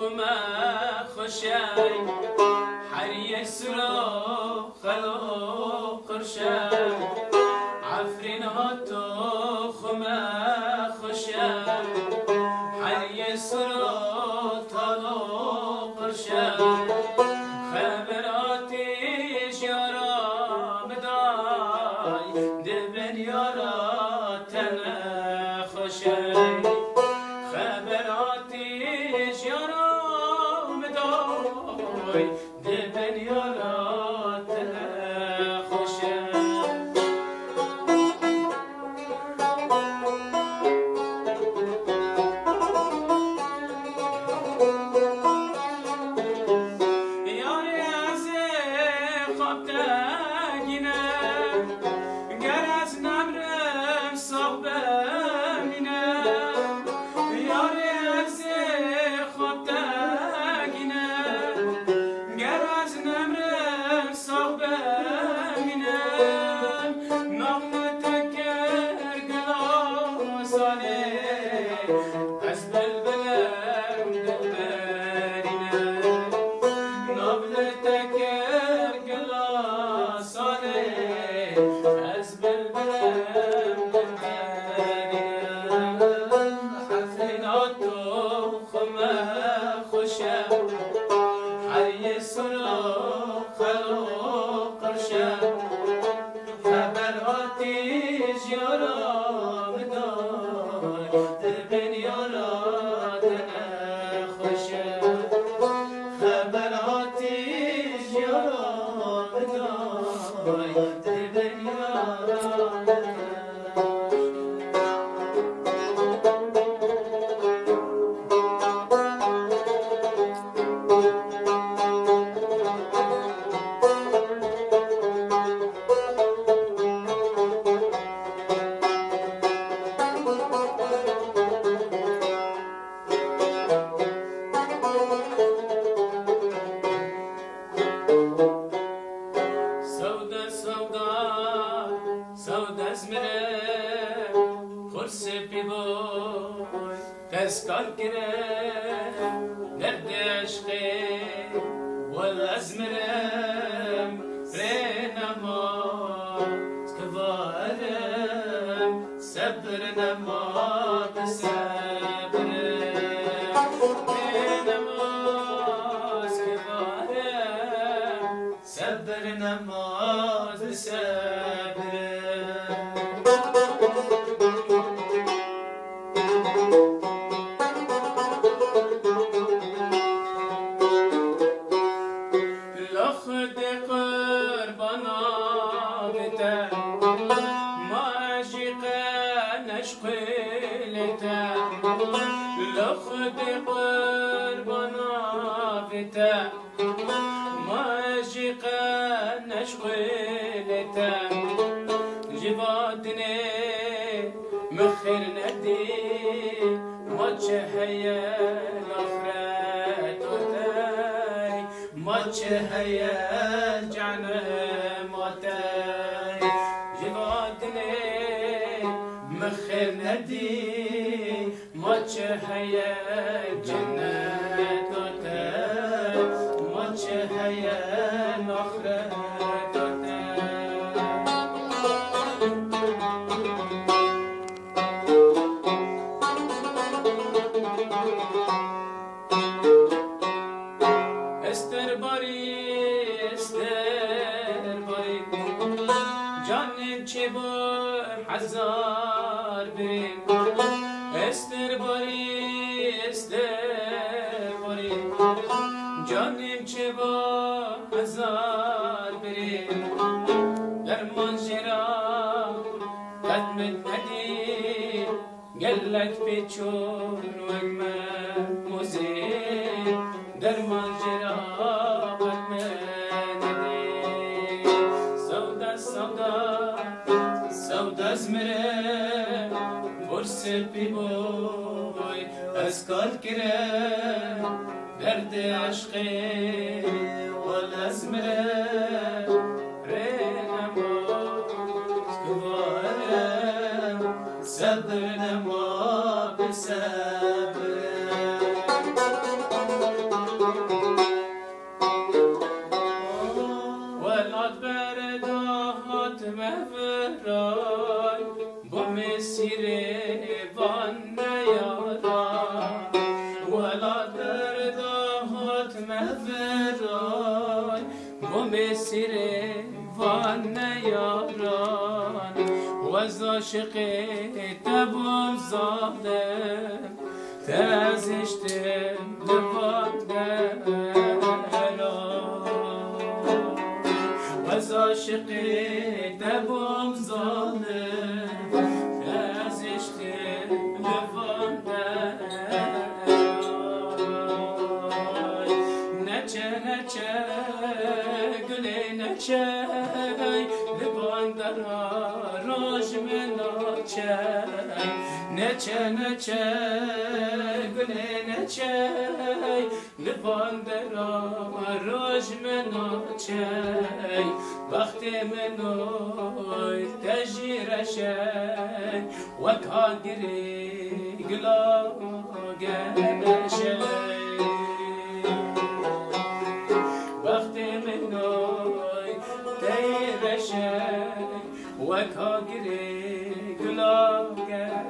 خما خوشای حریه سرا خلو قرشای عفرین هاتو خما خوشای حریه سرا تالو قرشای خبراتی جارا مدای دبن یارا تنه خوشای خبراتی جارا مدای دبن یارا تنه خوشای تسكر كرام درد عشقي والأزمرم رينا ما سكفارم صبرنا ما بصبرم رينا ما سكفارم صبرنا ما بصبرم لخد قربنا فتا ماجقا نشغلتا جبادني مخير ندي ماتش هيا الأخرات وتاي ماتش هيا جعنا موتاي جبادني مخير ندي ماتش هيا جنات وتاي ماتش هيا الأخرات هزار بریم استر باری جانیم چه با هزار بریم در منجرا قدمت ندی گلت پیچون وگمت موزی در منجرا قدمت ندی سودا زمره فرس بی بوی از کال کرم درد عشقی والازمره رینموز گوارم صبر نما بصبر دردهات مفرای بوم سیره وان نیاران و از عاشق تبوم ظالم تازشتم لبان و از عاشق تبوم ظالم تازشتم لبان نچه نچه گلی نچه لبان درا روش من نچه نچه نچه گلی نچه لبان درا روش من نچه وقتی منوی تجیرشه وکا گری گلا گشه وقتی منوی تجیرشه وکا گری گلا گشه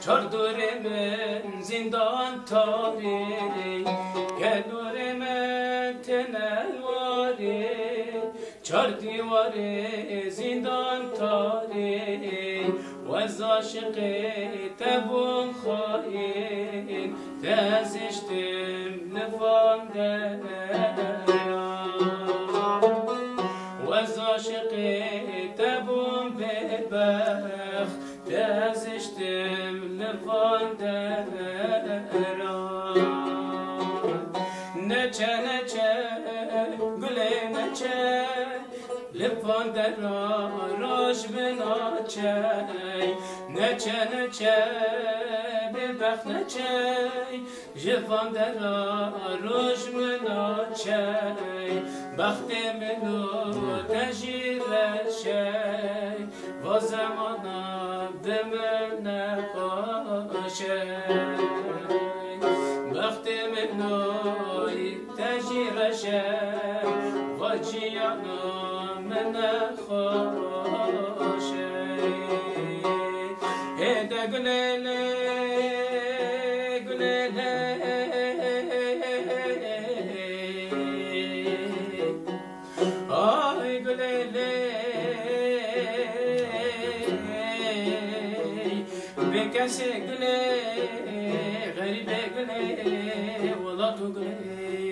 چار دور من زندان تاری که دور من تنلواری چار دیوار زندان تاری و از عاشق تبوم خواهیم تازشتم لبان و از عاشق تبوم بدبخت تازشتم لبان نچه نچه گلی نچه لبان روش بناچه نچه نچه بدبخت نچه جوان روش بناچه بخت منو تجیرشه و زمانم دمر نقاشه بخت منوی تجیرشه و جیانم نخوشه هده گلیله گلیله آی گلیله بکسی گلی غریب گلی ولا تو گلی